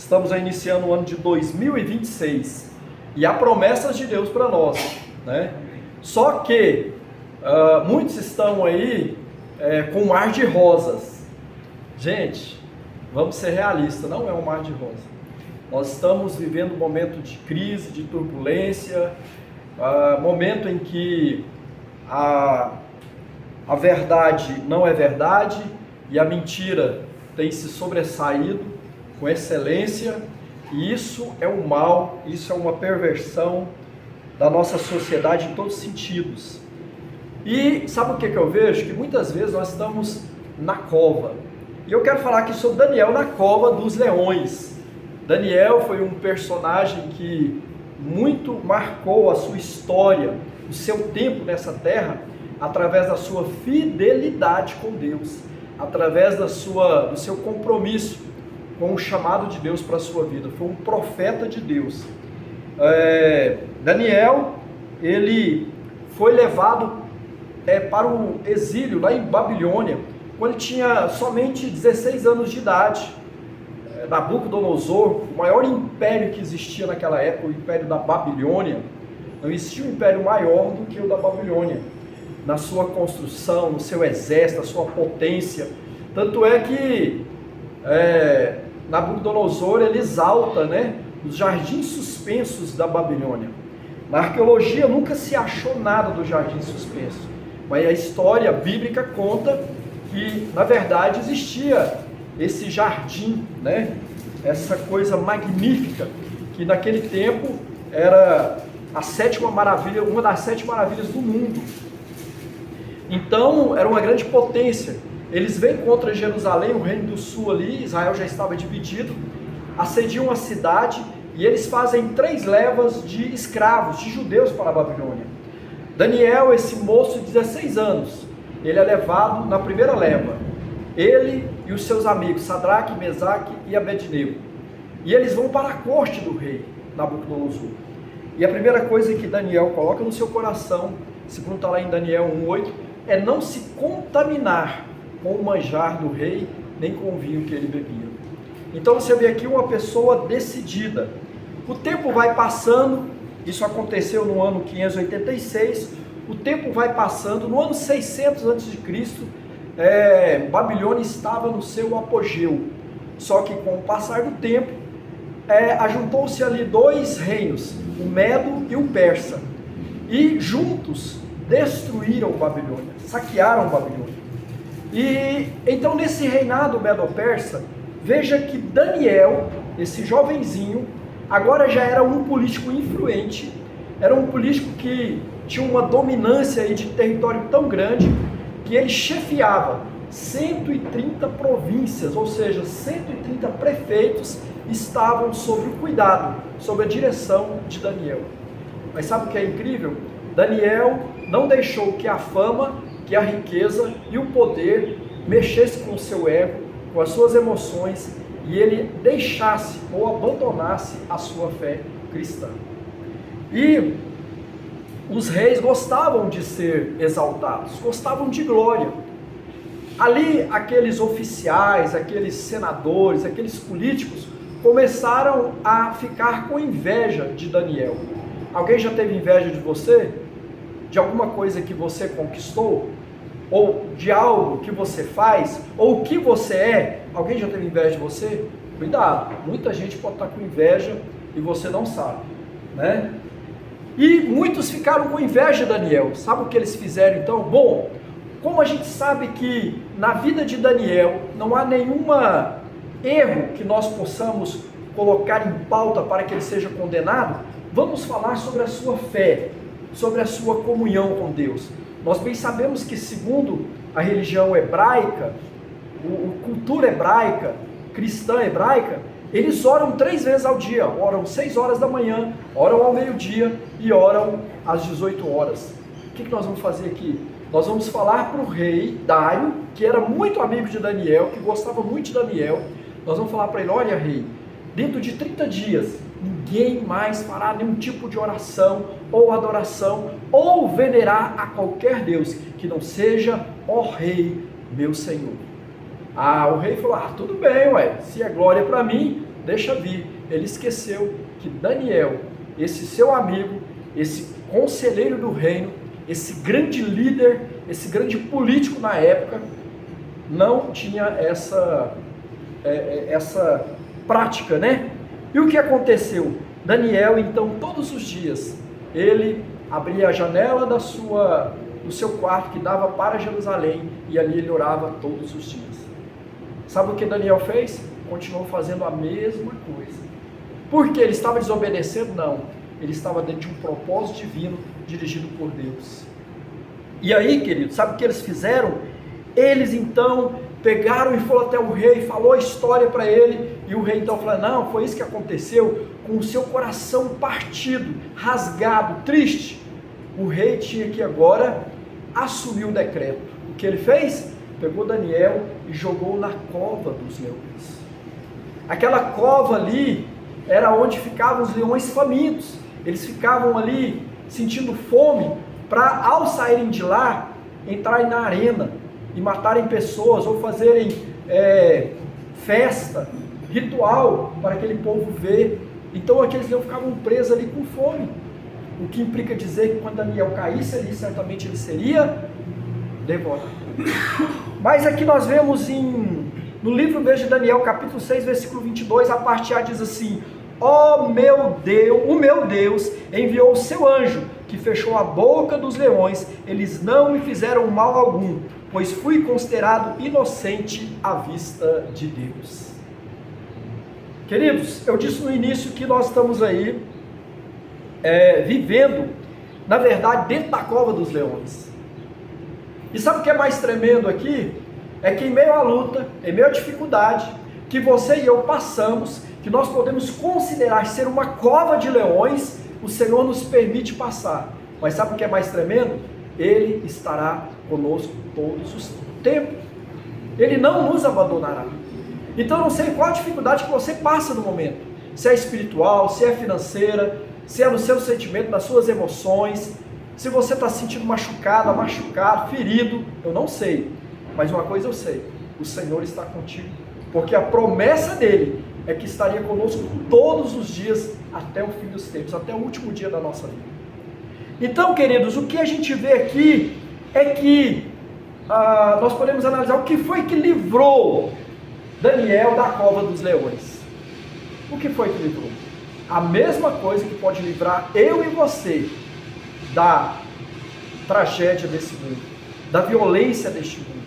Estamos iniciando o ano de 2026 e há promessas de Deus para nós, né? Só que muitos estão aí com um mar de rosas. Gente, vamos ser realistas, não é um mar de rosas. Nós estamos vivendo um momento de crise, de turbulência, momento em que a verdade não é verdade e a mentira tem se sobressaído com excelência, e isso é um mal, isso é uma perversão da nossa sociedade em todos os sentidos. E sabe o que eu vejo? Que muitas vezes nós estamos na cova. E eu quero falar aqui sobre Daniel na cova dos leões. Daniel foi um personagem que muito marcou a sua história, o seu tempo nessa terra, através da sua fidelidade com Deus, através do seu compromisso com o chamado de Deus para a sua vida. Foi um profeta de Deus. Daniel, ele foi levado para o exílio lá em Babilônia, quando ele tinha somente 16 anos de idade. Nabucodonosor, o maior império que existia naquela época, o império da Babilônia, não existia um império maior do que o da Babilônia, na sua construção, no seu exército, na sua potência. Tanto é que Nabucodonosor, ele exalta, os jardins suspensos da Babilônia. Na arqueologia nunca se achou nada do jardim suspenso, mas a história bíblica conta que, na verdade, existia esse jardim, essa coisa magnífica, que naquele tempo era a sétima maravilha, uma das 7 maravilhas do mundo. Então, era uma grande potência. Eles vêm contra Jerusalém, o reino do sul ali, Israel já estava dividido, assediam a cidade e eles fazem 3 levas de escravos, de judeus para a Babilônia. Daniel, esse moço de 16 anos, ele é levado na primeira leva. Ele e os seus amigos, Sadraque, Mesaque e Abednego. E eles vão para a corte do rei Nabucodonosor. E a primeira coisa que Daniel coloca no seu coração, segundo está lá em Daniel 1:8, é não se contaminar com o manjar do rei, nem com o vinho que ele bebia. Então você vê aqui uma pessoa decidida. O tempo vai passando, isso aconteceu no ano 586, o tempo vai passando, no ano 600 a.C., Babilônia estava no seu apogeu. Só que com o passar do tempo, ajuntou-se ali 2 reinos, o Medo e o Persa, e juntos destruíram Babilônia, saquearam Babilônia. E então nesse reinado Medo-Persa, veja que Daniel, esse jovenzinho, agora já era um político influente, era um político que tinha uma dominância aí de território tão grande, que ele chefiava 130 províncias, ou seja, 130 prefeitos estavam sob o cuidado, sob a direção de Daniel. Mas sabe o que é incrível? Daniel não deixou que a fama, que a riqueza e o poder mexesse com o seu ego, com as suas emoções, e ele deixasse ou abandonasse a sua fé cristã. E os reis gostavam de ser exaltados, gostavam de glória. Ali, aqueles oficiais, aqueles senadores, aqueles políticos começaram a ficar com inveja de Daniel. Alguém já teve inveja de você? De alguma coisa que você conquistou? Ou de algo que você faz? Ou o que você é? Alguém já teve inveja de você? Cuidado, muita gente pode estar com inveja e você não sabe, E muitos ficaram com inveja de Daniel. Sabe o que eles fizeram então? Bom, como a gente sabe que na vida de Daniel não há nenhum erro que nós possamos colocar em pauta para que ele seja condenado, vamos falar sobre a sua fé, sobre a sua comunhão com Deus. Nós bem sabemos que, segundo a religião hebraica, a cultura hebraica, cristã hebraica, eles oram 3 vezes ao dia, oram 6 horas da manhã, oram ao meio-dia e oram às 18 horas. O que nós vamos fazer aqui? Nós vamos falar para o rei Dário, que era muito amigo de Daniel, que gostava muito de Daniel. Nós vamos falar para ele: olha, rei, dentro de 30 dias, ninguém mais fará nenhum tipo de oração, ou adoração, ou venerar a qualquer Deus, que não seja, ó rei, meu senhor. O rei falou: tudo bem, se é glória para mim, deixa vir. Ele esqueceu que Daniel, esse seu amigo, esse conselheiro do reino, esse grande líder, esse grande político na época, não tinha essa prática, né? E o que aconteceu? Daniel, então, todos os dias, ele abria a janela do seu quarto que dava para Jerusalém, e ali ele orava todos os dias. Sabe o que Daniel fez? Continuou fazendo a mesma coisa. Por que ele estava desobedecendo? Não. Ele estava dentro de um propósito divino, dirigido por Deus. E aí, queridos, sabe o que eles fizeram? Eles então pegaram e foram até o rei, falou a história para ele, e o rei então falou: não, foi isso que aconteceu, com o seu coração partido, rasgado, triste. O rei tinha que agora assumir o decreto. O que ele fez? Pegou Daniel e jogou na cova dos leões. Aquela cova ali era onde ficavam os leões famintos. Eles ficavam ali sentindo fome, para ao saírem de lá, entrarem na arena e matarem pessoas, ou fazerem festa, ritual, para aquele povo ver. Então aqueles leões ficavam presos ali com fome, o que implica dizer que quando Daniel caísse ali, certamente ele seria devorado. Mas aqui nós vemos no livro mesmo de Daniel, capítulo 6, versículo 22, a parte A diz assim: ó meu Deus, o meu Deus enviou o seu anjo, que fechou a boca dos leões, eles não me fizeram mal algum, pois fui considerado inocente à vista de Deus. Queridos, eu disse no início que nós estamos aí vivendo, na verdade, dentro da cova dos leões. E sabe o que é mais tremendo aqui? É que em meio à luta, em meio à dificuldade, que você e eu passamos, que nós podemos considerar ser uma cova de leões, o Senhor nos permite passar. Mas sabe o que é mais tremendo? Ele estará conosco todos os tempos. Ele não nos abandonará. Então eu não sei qual a dificuldade que você passa no momento. Se é espiritual, se é financeira, se é no seu sentimento, nas suas emoções, se você está se sentindo machucado, ferido, eu não sei. Mas uma coisa eu sei: o Senhor está contigo. Porque a promessa dele é que estaria conosco todos os dias, até o fim dos tempos, até o último dia da nossa vida. Então, queridos, o que a gente vê aqui é que nós podemos analisar o que foi que livrou Daniel da cova dos leões. O que foi que livrou? A mesma coisa que pode livrar eu e você da tragédia desse mundo, da violência deste mundo,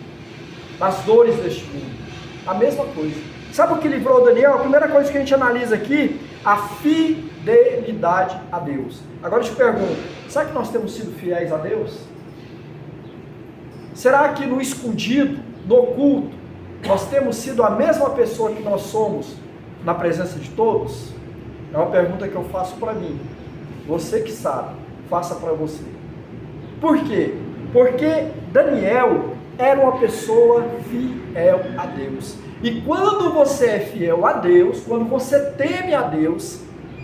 das dores deste mundo. A mesma coisa. Sabe o que livrou Daniel? A primeira coisa que a gente analisa aqui: a fidelidade a Deus. Agora eu te pergunto, será que nós temos sido fiéis a Deus? Será que no escondido, no oculto, nós temos sido a mesma pessoa que nós somos na presença de todos? É uma pergunta que eu faço para mim. Você que sabe, faça para você. Por quê? Porque Daniel era uma pessoa fiel a Deus. E quando você é fiel a Deus, quando você teme a Deus,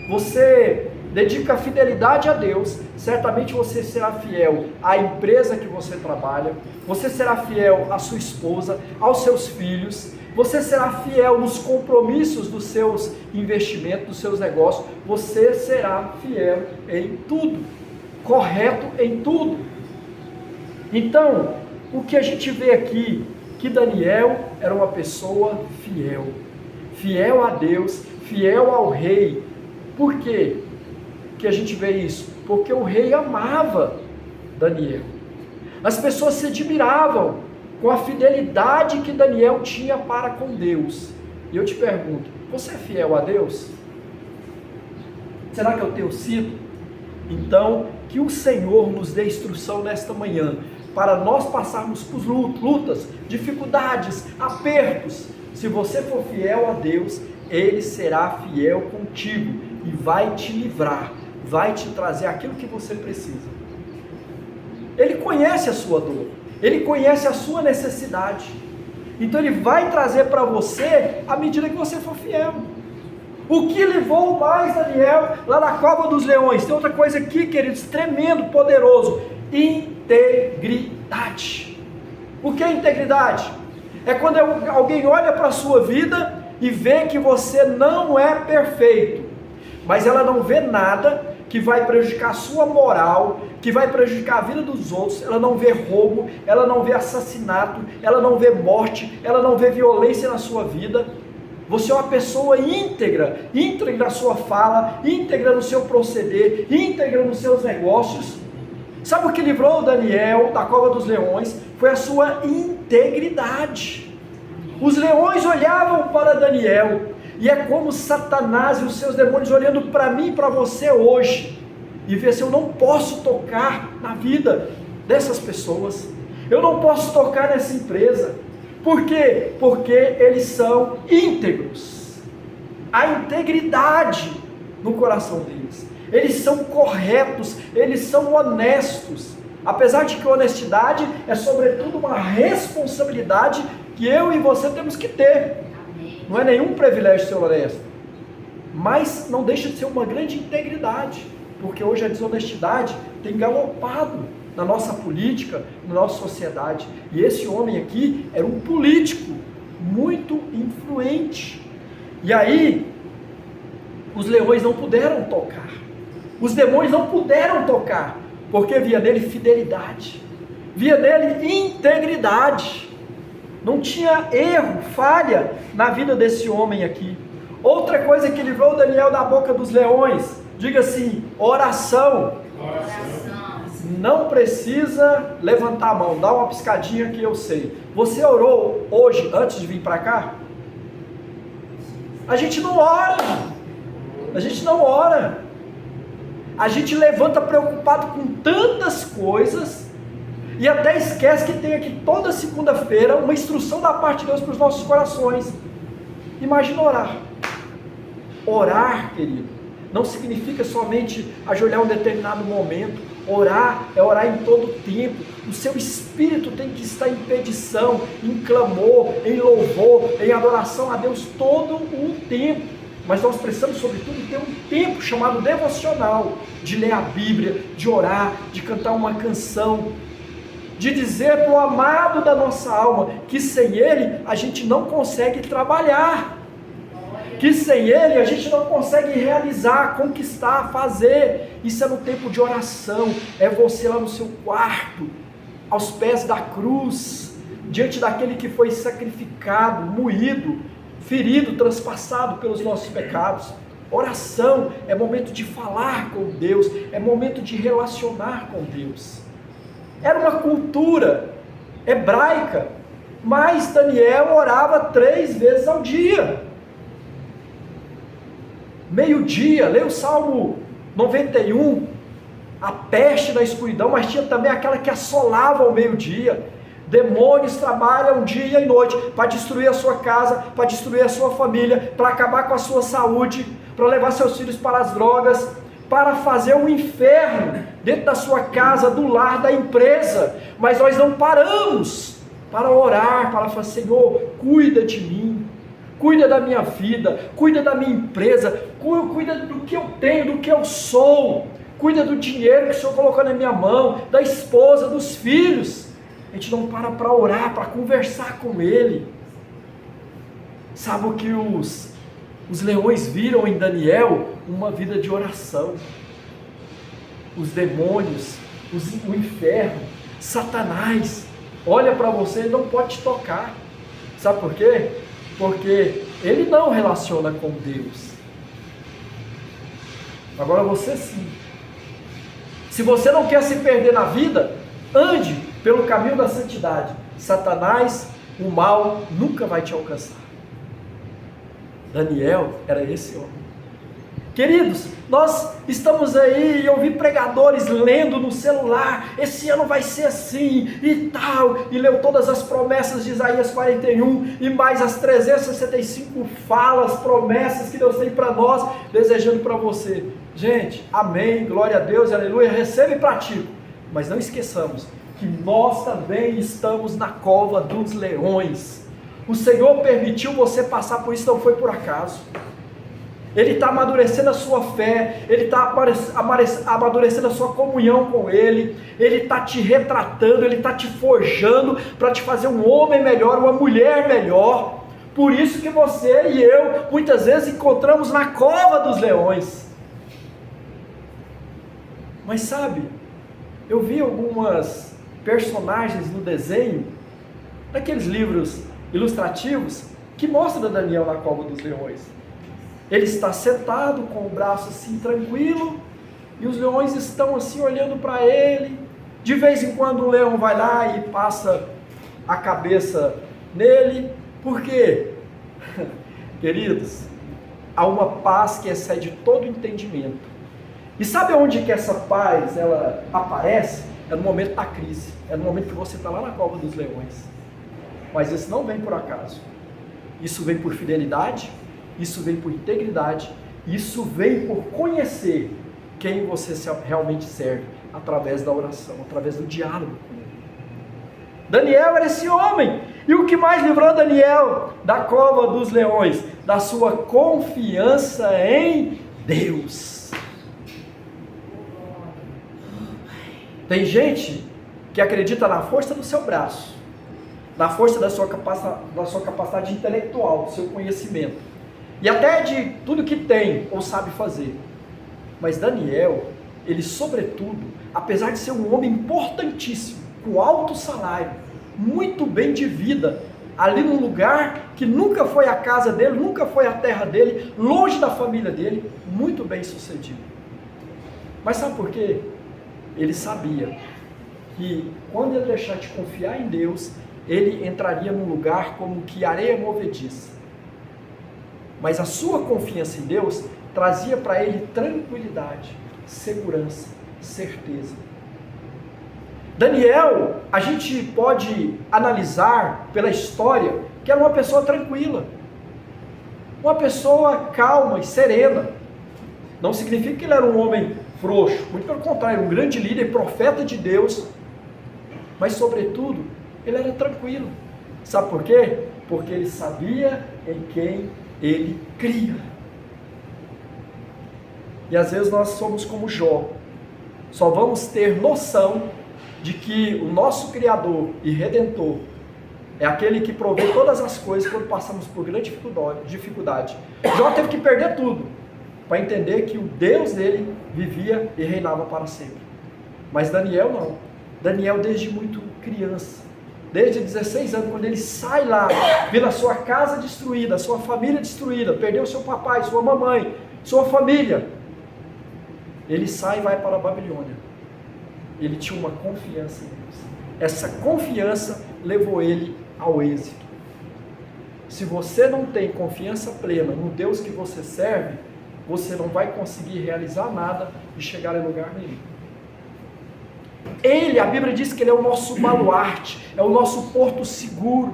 você dedica fidelidade a Deus, certamente você será fiel à empresa que você trabalha, você será fiel à sua esposa, aos seus filhos, você será fiel nos compromissos dos seus investimentos, dos seus negócios, você será fiel em tudo, correto em tudo. Então, o que a gente vê aqui, que Daniel era uma pessoa fiel, fiel a Deus, fiel ao rei. Por quê que a gente vê isso? Porque o rei amava Daniel. As pessoas se admiravam com a fidelidade que Daniel tinha para com Deus. E eu te pergunto, você é fiel a Deus? Será que eu tenho sido? Então, que o Senhor nos dê instrução nesta manhã, para nós passarmos por lutas, dificuldades, apertos. Se você for fiel a Deus, Ele será fiel contigo e vai te livrar, vai te trazer aquilo que você precisa. Ele conhece a sua dor, Ele conhece a sua necessidade, então Ele vai trazer para você à medida que você for fiel. O que levou mais Daniel lá na cova dos leões? Tem outra coisa aqui, queridos, tremendo, poderoso: integridade. O que é integridade? É quando alguém olha para a sua vida e vê que você não é perfeito, mas ela não vê nada que vai prejudicar a sua moral, que vai prejudicar a vida dos outros. Ela não vê roubo, ela não vê assassinato, ela não vê morte, ela não vê violência na sua vida. Você é uma pessoa íntegra, íntegra na sua fala, íntegra no seu proceder, íntegra nos seus negócios. Sabe o que livrou Daniel da cova dos leões? Foi a sua integridade. Os leões olhavam para Daniel, e é como Satanás e os seus demônios olhando para mim e para você hoje, e vê se eu não posso tocar na vida dessas pessoas, eu não posso tocar nessa empresa. Por quê? Porque eles são íntegros. Há integridade no coração deles. Eles são corretos, eles são honestos. Apesar de que honestidade é sobretudo uma responsabilidade que eu e você temos que ter. Não é nenhum privilégio ser honesto, mas não deixa de ser uma grande integridade, porque hoje a desonestidade tem galopado na nossa política, na nossa sociedade. E esse homem aqui era um político muito influente. E aí, os leões não puderam tocar, os demônios não puderam tocar, porque via nele fidelidade, via nele integridade. Não tinha erro, falha na vida desse homem aqui. Outra coisa que livrou Daniel da boca dos leões, diga assim, oração. Não precisa levantar a mão, dá uma piscadinha que eu sei. Você orou hoje antes de vir para cá? A gente não ora. A gente não ora. A gente levanta preocupado com tantas coisas e até esquece que tem aqui toda segunda-feira uma instrução da parte de Deus para os nossos corações. Imagina orar. Orar, querido, não significa somente ajoelhar um determinado momento. Orar é orar em todo tempo. O seu espírito tem que estar em petição, em clamor, em louvor, em adoração a Deus todo o tempo. Mas nós precisamos, sobretudo, ter um tempo chamado devocional, de ler a Bíblia, de orar, de cantar uma canção, de dizer para o amado da nossa alma que sem Ele a gente não consegue trabalhar, que sem Ele a gente não consegue realizar, conquistar, fazer. Isso é no tempo de oração, é você lá no seu quarto, aos pés da cruz, diante daquele que foi sacrificado, moído, ferido, transpassado pelos nossos pecados. Oração é momento de falar com Deus, é momento de relacionar com Deus. Era uma cultura hebraica, mas Daniel orava 3 vezes ao dia. Meio-dia, lê o Salmo 91, a peste da escuridão, mas tinha também aquela que assolava ao meio-dia. Demônios trabalham dia e noite para destruir a sua casa, para destruir a sua família, para acabar com a sua saúde, para levar seus filhos para as drogas, para fazer um inferno dentro da sua casa, do lar, da empresa. Mas nós não paramos para orar, para falar: Senhor, cuida de mim, cuida da minha vida, cuida da minha empresa, cuida do que eu tenho, do que eu sou, cuida do dinheiro que o Senhor colocou na minha mão, da esposa, dos filhos. A gente não para orar, para conversar com Ele. Sabe o que os leões viram em Daniel? Uma vida de oração. Os demônios, o inferno, Satanás, olha para você e não pode te tocar. Sabe por quê? Porque ele não relaciona com Deus. Agora você sim. Se você não quer se perder na vida, ande pelo caminho da santidade. Satanás, o mal, nunca vai te alcançar. Daniel era esse homem. Queridos, nós estamos aí e eu vi pregadores lendo no celular: esse ano vai ser assim e tal, e leu todas as promessas de Isaías 41 e mais as 365 falas, promessas que Deus tem para nós, desejando para você. Gente, amém, glória a Deus, aleluia, receba e pratique. Mas não esqueçamos que nós também estamos na cova dos leões. O Senhor permitiu você passar por isso, não foi por acaso. Ele está amadurecendo a sua fé, Ele está amadurecendo a sua comunhão com Ele, Ele está te retratando, Ele está te forjando para te fazer um homem melhor, uma mulher melhor. Por isso que você e eu, muitas vezes, encontramos na cova dos leões. Mas sabe, eu vi algumas personagens no desenho, daqueles livros ilustrativos, que mostram Daniel na cova dos leões. Ele está sentado com o braço assim tranquilo, e os leões estão assim olhando para ele. De vez em quando o leão vai lá e passa a cabeça nele. Por quê? Queridos, há uma paz que excede todo entendimento. E sabe onde que essa paz ela aparece? É no momento da crise, é no momento que você está lá na cova dos leões. Mas isso não vem por acaso, isso vem por fidelidade, isso vem por integridade, isso vem por conhecer quem você realmente serve, através da oração, através do diálogo com ele. Daniel era esse homem, e o que mais livrou Daniel da cova dos leões? Da sua confiança em Deus. Tem gente que acredita na força do seu braço, na força da sua capacidade intelectual, do seu conhecimento, e até de tudo que tem ou sabe fazer. Mas Daniel, ele sobretudo, apesar de ser um homem importantíssimo, com alto salário, muito bem de vida, ali num lugar que nunca foi a casa dele, nunca foi a terra dele, longe da família dele, muito bem sucedido. Mas sabe por quê? Ele sabia que quando ele deixar de confiar em Deus, ele entraria num lugar como que areia movediça. Mas a sua confiança em Deus trazia para ele tranquilidade, segurança, certeza. Daniel, a gente pode analisar pela história que era uma pessoa tranquila, uma pessoa calma e serena. Não significa que ele era um homem frouxo, muito pelo contrário, um grande líder, profeta de Deus, mas sobretudo, ele era tranquilo. Sabe por quê? Porque ele sabia em quem ele cria. E às vezes nós somos como Jó, só vamos ter noção de que o nosso Criador e Redentor é aquele que provê todas as coisas quando passamos por grande dificuldade. Jó teve que perder tudo para entender que o Deus dele vivia e reinava para sempre. Mas Daniel não. Daniel desde muito criança, desde 16 anos, quando ele sai lá, vendo a sua casa destruída, a sua família destruída, perdeu seu papai, sua mamãe, sua família, ele sai e vai para a Babilônia. Ele tinha uma confiança em Deus. Essa confiança levou ele ao êxito. Se você não tem confiança plena no Deus que você serve, você não vai conseguir realizar nada e chegar em lugar nenhum. Ele, a Bíblia diz que ele é o nosso baluarte, é o nosso porto seguro.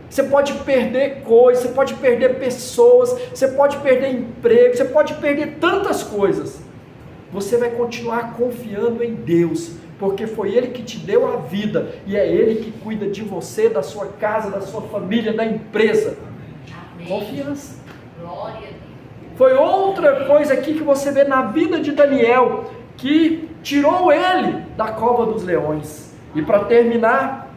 Você pode perder coisas, você pode perder pessoas, você pode perder emprego, você pode perder tantas coisas. Você vai continuar confiando em Deus, porque foi Ele que te deu a vida, e é Ele que cuida de você, da sua casa, da sua família, da empresa. Amém. Confiança. Glória a Deus. Foi outra coisa aqui que você vê na vida de Daniel, que tirou ele da cova dos leões. E para terminar,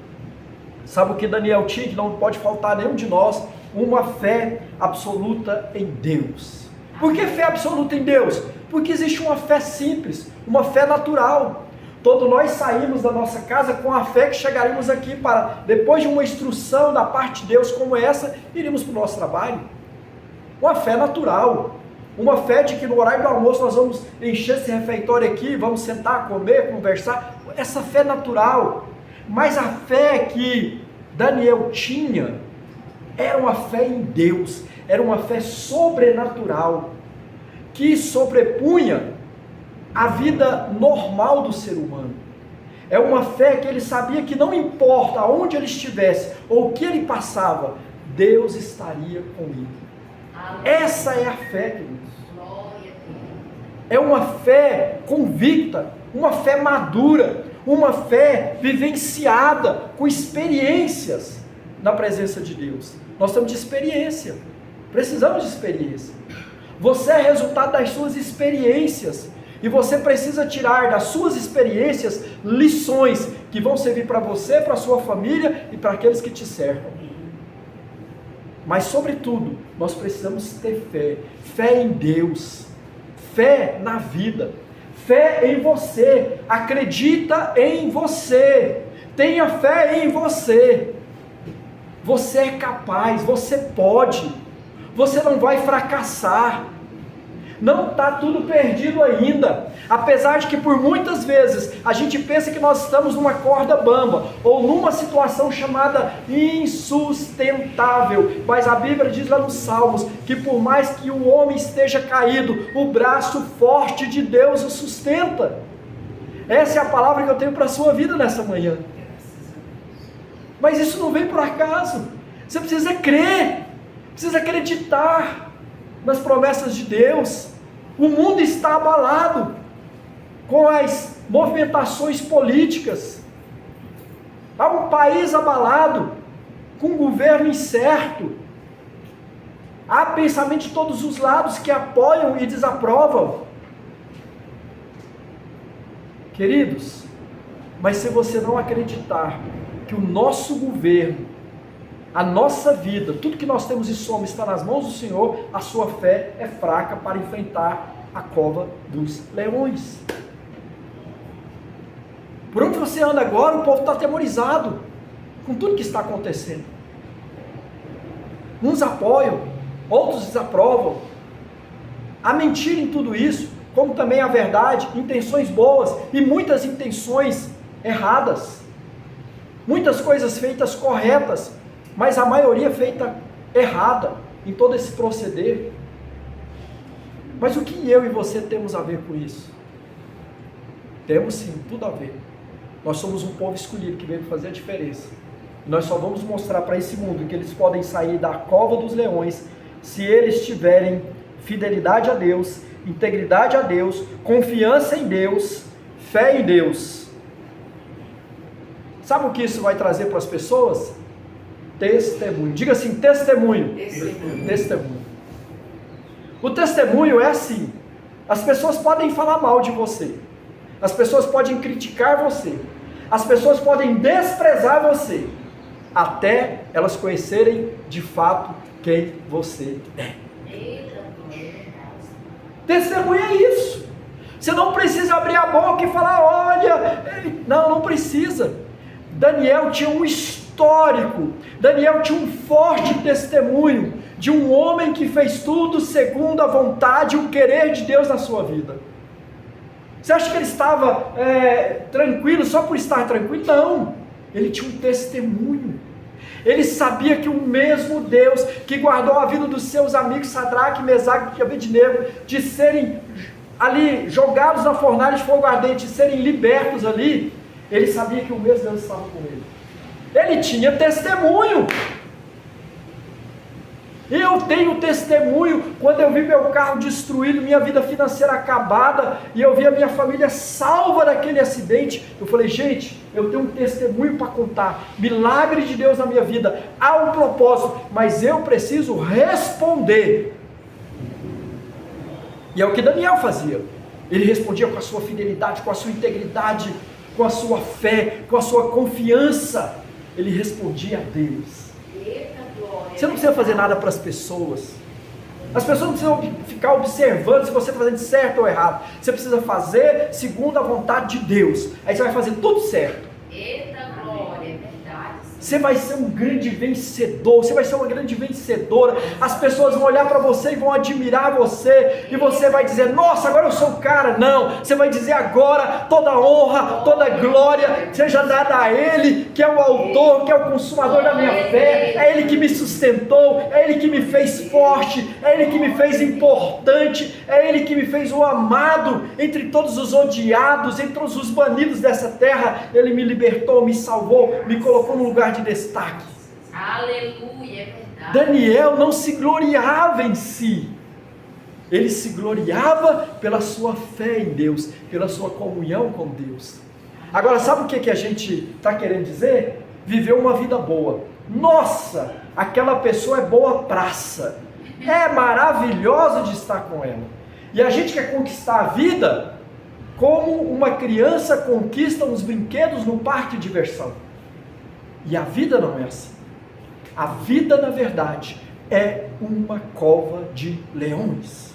sabe o que Daniel tinha, que não pode faltar nenhum de nós? Uma fé absoluta em Deus. Por que fé absoluta em Deus? Porque existe uma fé simples, uma fé natural. Todos nós saímos da nossa casa com a fé que chegaremos aqui para, depois de uma instrução da parte de Deus como essa, iríamos para o nosso trabalho. Uma fé natural, uma fé de que no horário do almoço nós vamos encher esse refeitório aqui, vamos sentar, comer, conversar. Essa fé natural. Mas a fé que Daniel tinha era uma fé em Deus, era uma fé sobrenatural, que sobrepunha a vida normal do ser humano. É uma fé que ele sabia que não importa aonde ele estivesse ou o que ele passava, Deus estaria com ele. Essa é a fé, queridos. É uma fé convicta, uma fé madura, uma fé vivenciada, com experiências na presença de Deus. Nós temos de experiência, precisamos de experiência. Você é resultado das suas experiências, e você precisa tirar das suas experiências lições que vão servir para você, para a sua família e para aqueles que te cercam. Mas, sobretudo, nós precisamos ter fé. Fé em Deus. Fé na vida. Fé em você. Acredita em você. Tenha fé em você. Você é capaz. Você pode. Você não vai fracassar. Não está tudo perdido ainda. Apesar de que por muitas vezes a gente pensa que nós estamos numa corda bamba ou numa situação chamada insustentável. Mas a Bíblia diz lá nos Salmos que por mais que o homem esteja caído, o braço forte de Deus o sustenta. Essa é a palavra que eu tenho para a sua vida nessa manhã. Mas isso não vem por acaso. Você precisa crer, precisa acreditar nas promessas de Deus. O mundo está abalado com as movimentações políticas. Há um país abalado, com um governo incerto. Há pensamento de todos os lados que apoiam e desaprovam. Queridos, mas se você não acreditar que o nosso governo, a nossa vida, tudo que nós temos e somos está nas mãos do Senhor, a sua fé é fraca para enfrentar a cova dos leões. Por onde você anda agora, o povo está atemorizado com tudo que está acontecendo. Uns apoiam, outros desaprovam. Há mentira em tudo isso, como também há verdade, intenções boas e muitas intenções erradas. Muitas coisas feitas corretas, mas a maioria feita errada em todo esse proceder. Mas o que eu e você temos a ver com isso? Temos sim, tudo a ver. Nós somos um povo escolhido que veio fazer a diferença. Nós só vamos mostrar para esse mundo que eles podem sair da cova dos leões se eles tiverem fidelidade a Deus, integridade a Deus, confiança em Deus, fé em Deus. Sabe o que isso vai trazer para as pessoas? Testemunho. Diga assim, testemunho. Testemunho. O testemunho é assim: as pessoas podem falar mal de você, as pessoas podem criticar você, as pessoas podem desprezar você, até elas conhecerem de fato quem você é. Testemunho é isso. Você não precisa abrir a boca e falar, olha, não precisa. Daniel tinha um histórico, Daniel tinha um forte testemunho de um homem que fez tudo segundo a vontade e o querer de Deus na sua vida. Você acha que ele estava tranquilo só por estar tranquilo? Não, ele tinha um testemunho. Ele sabia que o mesmo Deus que guardou a vida dos seus amigos Sadraque, Mesaque e Abednego de serem ali jogados na fornalha de fogo ardente, de serem libertos ali, ele sabia que o mesmo Deus estava com ele. Ele tinha testemunho. Eu tenho testemunho quando eu vi meu carro destruído, minha vida financeira acabada, e eu vi a minha família salva daquele acidente. Eu falei, gente, eu tenho um testemunho para contar, milagre de Deus na minha vida, há um propósito, mas eu preciso responder. E é o que Daniel fazia. Ele respondia com a sua fidelidade, com a sua integridade, com a sua fé, com a sua confiança. Ele respondia a Deus. Você não precisa fazer nada para as pessoas. As pessoas não precisam ficar observando se você está fazendo certo ou errado. Você precisa fazer segundo a vontade de Deus. Aí você vai fazer tudo certo. Eita glória, é verdade. Você vai ser um grande vencedor. Você vai ser uma grande vencedora. As pessoas vão olhar para você e vão admirar você. E você vai dizer, nossa, agora eu sou o cara. Não, você vai dizer agora, toda honra, toda glória seja dada a Ele, que é o autor, que é o consumador da minha fé. É Ele que me sustentou, é Ele que me fez forte, é Ele que me fez importante, é Ele que me fez o amado entre todos os odiados, entre todos os banidos dessa terra. Ele me libertou, me salvou, me colocou num lugar de destaque. Aleluia, é verdade. Daniel não se gloriava em si, ele se gloriava pela sua fé em Deus, pela sua comunhão com Deus. Agora, sabe o que a gente está querendo dizer? Viver uma vida boa. Nossa, aquela pessoa é boa praça, é maravilhosa de estar com ela. E a gente quer conquistar a vida como uma criança conquista uns brinquedos no parque de diversão. E a vida não é assim. A vida, na verdade, é uma cova de leões.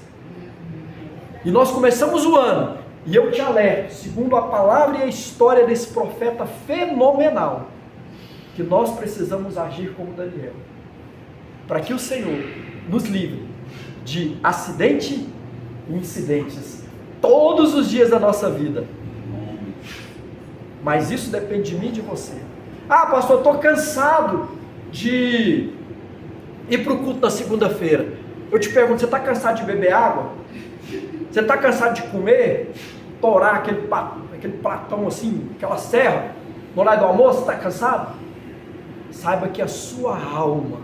E nós começamos o ano, e eu te alerto, segundo a palavra e a história desse profeta fenomenal, que nós precisamos agir como Daniel, para que o Senhor nos livre de acidente e incidentes todos os dias da nossa vida. Mas isso depende de mim e de você. Ah, pastor, eu estou cansado de ir para o culto na segunda-feira. Eu te pergunto, você está cansado de beber água? Você está cansado de comer? Torar aquele pratão assim, aquela serra, no horário do almoço, está cansado? Saiba que a sua alma,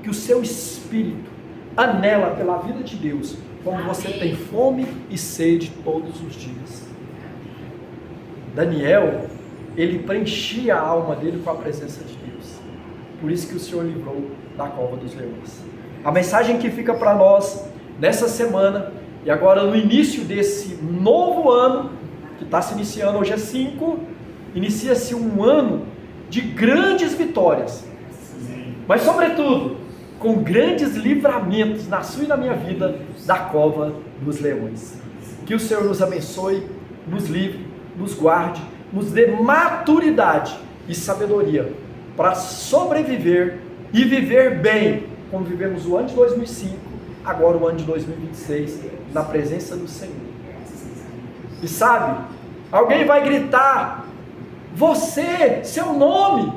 que o seu espírito anela pela vida de Deus, como você tem fome e sede todos os dias. Daniel, ele preenchia a alma dele com a presença de Deus. Por isso que o Senhor livrou da cova dos leões. A mensagem que fica para nós nessa semana, e agora no início desse novo ano, que está se iniciando, hoje é 5, inicia-se um ano de grandes vitórias, mas sobretudo, com grandes livramentos na sua e na minha vida, da cova dos leões. Que o Senhor nos abençoe, nos livre, nos guarde, nos dê maturidade e sabedoria para sobreviver e viver bem, como vivemos o ano de 2005, agora o ano de 2026, na presença do Senhor. E sabe, alguém vai gritar, você, seu nome,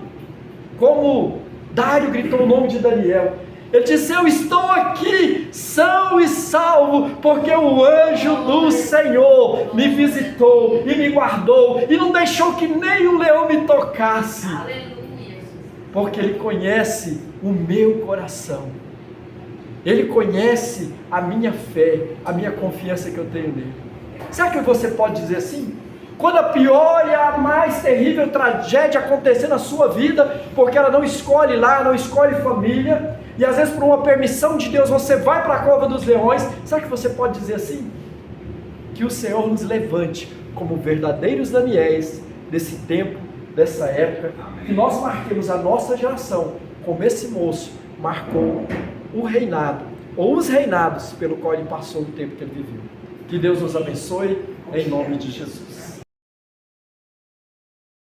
como Dário gritou o nome de Daniel. Ele disse, eu estou aqui, são e salvo, porque o anjo do Senhor me visitou e me guardou, e não deixou que nem o leão me tocasse. Aleluia. Porque Ele conhece o meu coração, Ele conhece a minha fé, a minha confiança que eu tenho nele. Será que você pode dizer assim? Quando a pior e a mais terrível tragédia acontecer na sua vida, porque ela não escolhe lar, não escolhe família, e às vezes por uma permissão de Deus você vai para a cova dos leões, será que você pode dizer assim? Que o Senhor nos levante como verdadeiros Daniéis desse tempo, dessa época, que nós marquemos a nossa geração como esse moço marcou o reinado, ou os reinados pelo qual ele passou o tempo que ele viveu. Que Deus nos abençoe, em nome de Jesus.